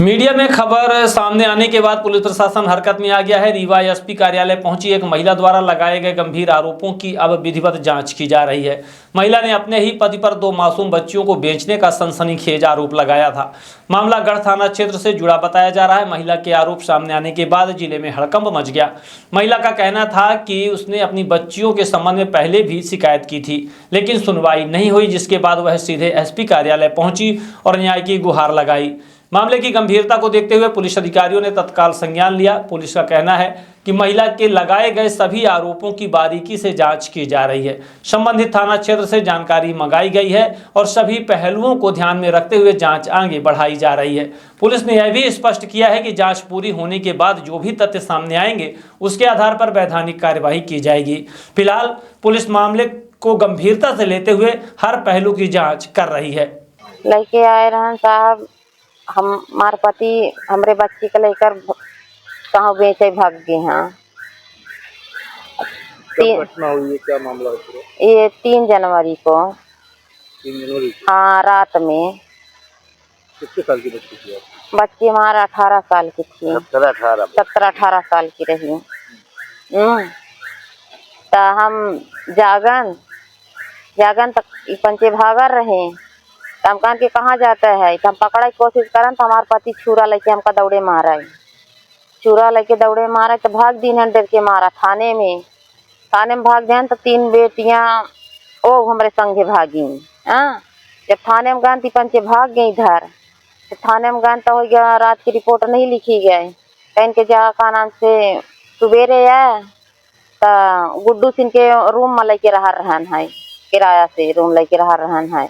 Media में खबर सामने आने के बाद पुलिस प्रशासन हरकत में आ गया है। रीवा एसपी कार्यालय पहुंची एक महिला द्वारा लगाए गए गंभीर आरोपों की अब विधिवत जांच की जा रही है। महिला ने अपने ही पति पर 2 मासूम बच्चियों को बेचने का सनसनीखेज आरोप लगाया था। मामला गढ़ थाना क्षेत्र से जुड़ा बताया जा रहा है। महिला के आरोप सामने आने के बाद जिले में हड़कंप मच गया। महिला का कहना था कि उसने अपनी बच्चियों के संबंध में पहले भी शिकायत की थी, लेकिन सुनवाई नहीं हुई, जिसके बाद वह सीधे एसपी कार्यालय पहुंची और न्याय की गुहार लगाई। मामले की गंभीरता को देखते हुए पुलिस अधिकारियों ने तत्काल संज्ञान लिया। पुलिस का कहना है कि महिला के लगाए गए सभी आरोपों की बारीकी से जांच की जा रही है। संबंधित थाना क्षेत्र से जानकारी मंगाई गई है और सभी पहलुओं को ध्यान में रखते हुए जांच आगे बढ़ाई जा रही है। पुलिस ने यह भी स्पष्ट किया है कि जांच पूरी होने के बाद जो भी तथ्य सामने आएंगे उसके आधार पर वैधानिक कार्यवाही की जाएगी। फिलहाल पुलिस मामले को गंभीरता से लेते हुए हर पहलू की जाँच कर रही है। लेके आए रहन साहब, हमारे पति हमरे बच्ची को लेकर कहाँ बेचे भाग गए हैं। कब घटना हुई है, क्या मामला है? ये 3 जनवरी को। 3 जनवरी? हाँ, रात में। कितने साल की बच्ची थी आप? बच्ची हमारा 18 साल की थी। 17-18 साल की रही। तो हम जागन तक पंचे भागर रहे। हम कहन के कहाँ जाता है, तो हम पकड़े की कोशिश करन तो हमारे पति छुरा लेके हमका दौड़े मारा। छुरा लेके दौड़े मारा तो भाग दी डर के मारा। थाने में भाग गए तो 3 बेटियां ओ हमारे संगे भागी। जब थाने में गए पंचे भाग गई इधर, तो थाने में गए तो हो गया रात की रिपोर्ट नहीं लिखी गई। कहीं के जा का नाम से सुबेरे है तो गुड्डू सिंह के रूम में लेके रहा रहन है, किराया से रूम लेके रहा रहन है।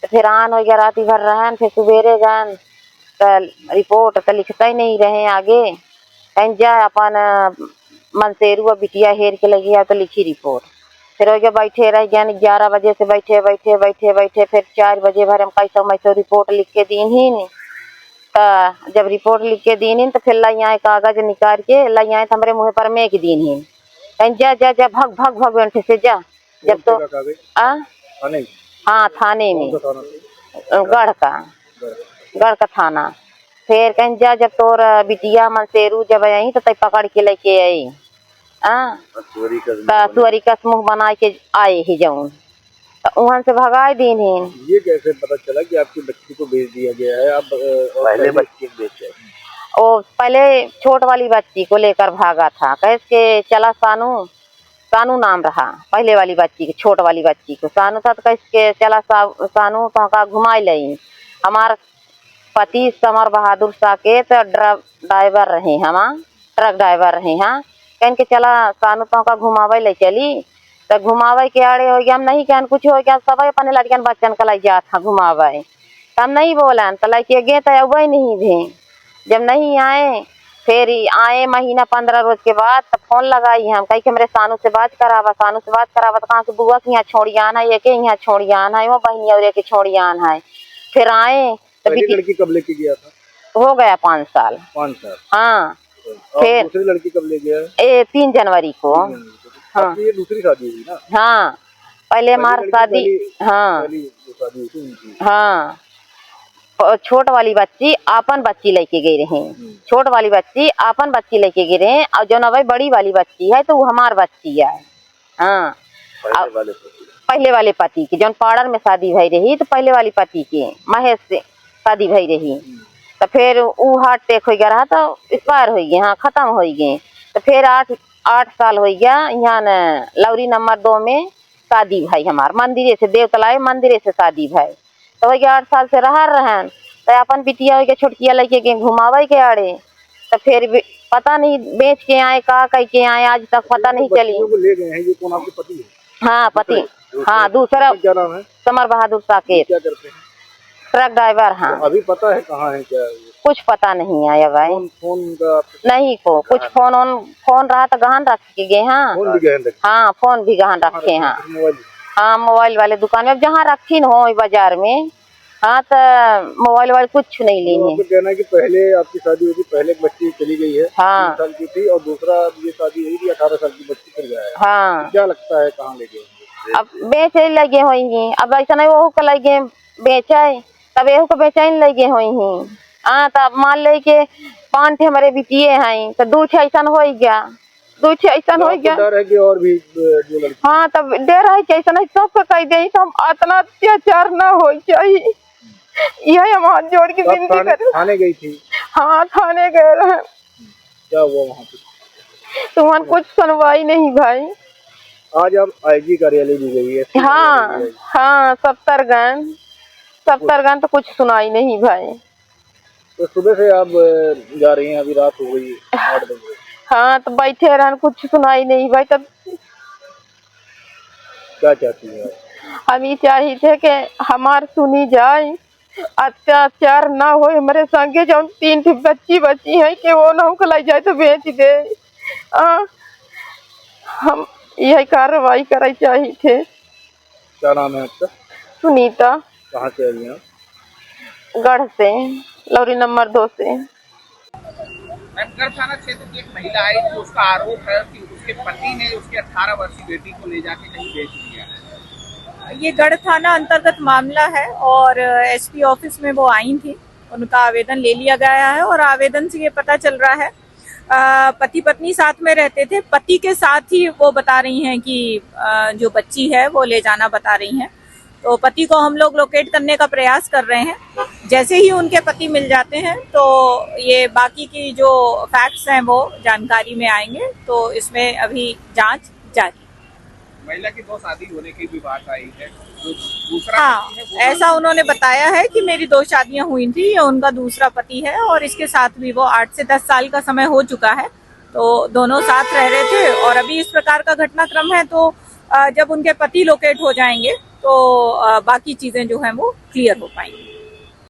तो फिर आन हो गया रात भर रहन, फिर सुबेरे गन तो रिपोर्ट तो लिखता ही नहीं रहे आगे। कहीं जा अपन मनसेरू बिटिया हेर के लगी है तो लिखी रिपोर्ट। फिर हो गया बैठे रह गए 11 बजे से बैठे फिर 4 बजे भर हम कैसे मैसो रिपोर्ट लिख के दीन ही नहीं। तो जब रिपोर्ट लिख के दीन ही तो फिर लाई आए कागज निकाल के लाई आए हमारे मुँह पर में के दीन ही। कहीं जा भग बैठे से जा। जब तो हाँ, थाने में गढ़ का थाना। फिर कहीं जा जब तोर बिटिया मनसेरू जब आई तो पकड़ के लेके आई। सुअरी का मुँह बना के आए ही जाऊन तो वहां से भगाए दीन ही। ये कैसे पता चला कि आपकी बच्ची को बेच दिया गया है? आप पहले बच्ची को बेचे? ओ पहले छोट वाली बच्ची को लेकर भागा था। कैसे चला सानू नाम रहा पहले वाली बच्ची के, छोट वाली बच्ची को सानू था। तो कैसे चला सानू तो का घुमाई लई। हमार पति समर बहादुर साकेत तो ड्राइवर रहे, हम ट्रक ड्राइवर रहे हैं। कहीं के चला सानू तो का घुमावे ले चली तो घुमावे के आड़े हो गया। हम नहीं कहन कुछ हो गया, सब अपने लड़कियन बच्चन का लग गया था घुमावे। हम नहीं बोलन तो लड़के गे तो अब नहीं भी। जब नहीं आए फिर आए महीना 15 रोज के बाद तो फोन लगाई हम कहीं के मेरे सानू से बात करावा तो कहाँ से बुआ के यहाँ छोड़ियान है, एक यहाँ छोड़ियान है, वो बहनी और एक छोड़ियान है। फिर आए तो लड़की कब लेके गया था? हो गया 5 साल। 5 साल? हाँ। फिर दूसरी लड़की कब ले गया? 3 जनवरी को। हाँ, ये दूसरी शादी हुई ना? हाँ, पहले हमारी शादी। हाँ, छोट वाली बच्ची आपन बच्ची लेके गई रहे। छोट वाली बच्ची आपन बच्ची लेके गए रहे और जो न भाई बड़ी वाली बच्ची है तो वो हमार बच्ची है। हाँ, पहले वाले पति की जो पाड़र में शादी भई रही तो पहले वाली पति के महेश से शादी भई रही। तो फिर वो हार्ट अटैक हो गया रहा तो एक्सपायर हो गए। हाँ, खत्म हो गए। तो फिर 8 साल हो गया यहाँ न लौरी नंबर 2 में शादी भाई हमार मंदिरे से, देवतलाए मंदिरे से शादी भाई। तो हो गया 8 साल से रहा रहन तो अपन बिटिया हो गया छोटकिया लेके गए घुमावे के आड़े। तो फिर पता नहीं बेच के आए का कह के आए, आज तक पता नहीं चली। ले गए हैं, ये कौन आपके पति है? हाँ, पति। हाँ, दूसरा क्या नाम है? समर बहादुर साकेत। क्या करते हैं? Truck driver. हाँ। तो अभी पता है कहाँ है क्या? कुछ पता नहीं आया भाई। फोन का नहीं को कुछ फोन रहा तो गहन रख के गए। हाँ, फोन भी गहन रखे? हाँ, फोन भी गहन रखे हैं। हाँ, मोबाइल वाले दुकान में जहाँ रखी न हो बाजार में। हाँ, तो मोबाइल वाले कुछ नहीं ली है। कहना है कि पहले आपकी शादी हुई थी, पहले एक बच्ची चली गई है। हाँ, 3 साल की थी और दूसरा ये शादी हुई थी 18 साल की बच्ची फिर गया है। हाँ। तो क्या लगता है कहाँ ले गए? अब बेचे लगे हुई। अब ऐसा नहीं वो लगे बेचे तब एहू को बेचैन लगे हुई। हाँ तब मान ले के 5 ठे हमारे बिटिए हैं तो 2 ठे ऐसा हो गया, 2 ठे ऐसा हो आपको गया। डर है कि और भी जो लड़की? हाँ तब डर है कि ऐसा नहीं सबको कह दे हम इतना अत्याचार न हो चाहिए, यही हम हाथ जोड़ के तो आप विनती कर। थाने गई थी? हाँ थाने गए रहे। क्या हुआ वहाँ पे? तुम्हारा कुछ सुनवाई नहीं भाई। आज आप आईजी कार्यालय भी गई है? हाँ हाँ 70 गन तो कुछ सुनाई नहीं भाई। तो सुबह से आप जा रही हैं, अभी रात हो गई 8 बजे। हाँ तो बैठे रहन कुछ सुनाई नहीं भाई। तब क्या चाहती हैं आप? हम ये चाहिए थे कि हमार सुनी जाए, अत्याचार ना हो हमारे संगे। जो 3 ठे बच्ची बची है कि वो ना हमको ले जाए तो बेच दे। हम यही कार्रवाई करे चाहिए थे। क्या नाम है आपका? सुनीता। कहाँ से आई हैं आप? गढ़ से, लौरी नंबर 2 से। गढ़ थाना क्षेत्र की एक महिला आई थी, उसका आरोप है कि उसके पति ने उसके 18 वर्षीय बेटी को ले जाके कहीं बेच दिया है। ये गढ़ थाना अंतर्गत मामला है और एसपी ऑफिस में वो आई थी, उनका आवेदन ले लिया गया है और आवेदन से ये पता चल रहा है पति पत्नी साथ में रहते थे। पति के साथ ही वो बता रही हैं कि जो बच्ची है वो ले जाना बता रही हैं। तो पति को हम लोग लोकेट करने का प्रयास कर रहे हैं। जैसे ही उनके पति मिल जाते हैं तो ये बाकी की जो फैक्ट्स हैं वो जानकारी में आएंगे। तो इसमें अभी जांच जारी। महिला की 2 शादी होने की भी बात आई है। जो दूसरा हाँ पति है वो ऐसा उन्होंने बताया है कि मेरी 2 शादियां हुई थी, ये उनका दूसरा पति है और इसके साथ भी वो 8 से 10 साल का समय हो चुका है। तो दोनों साथ रह रहे थे और अभी इस प्रकार का घटनाक्रम है। तो जब उनके पति लोकेट हो जाएंगे तो बाकी चीजें जो हैं वो क्लियर हो पाएंगी।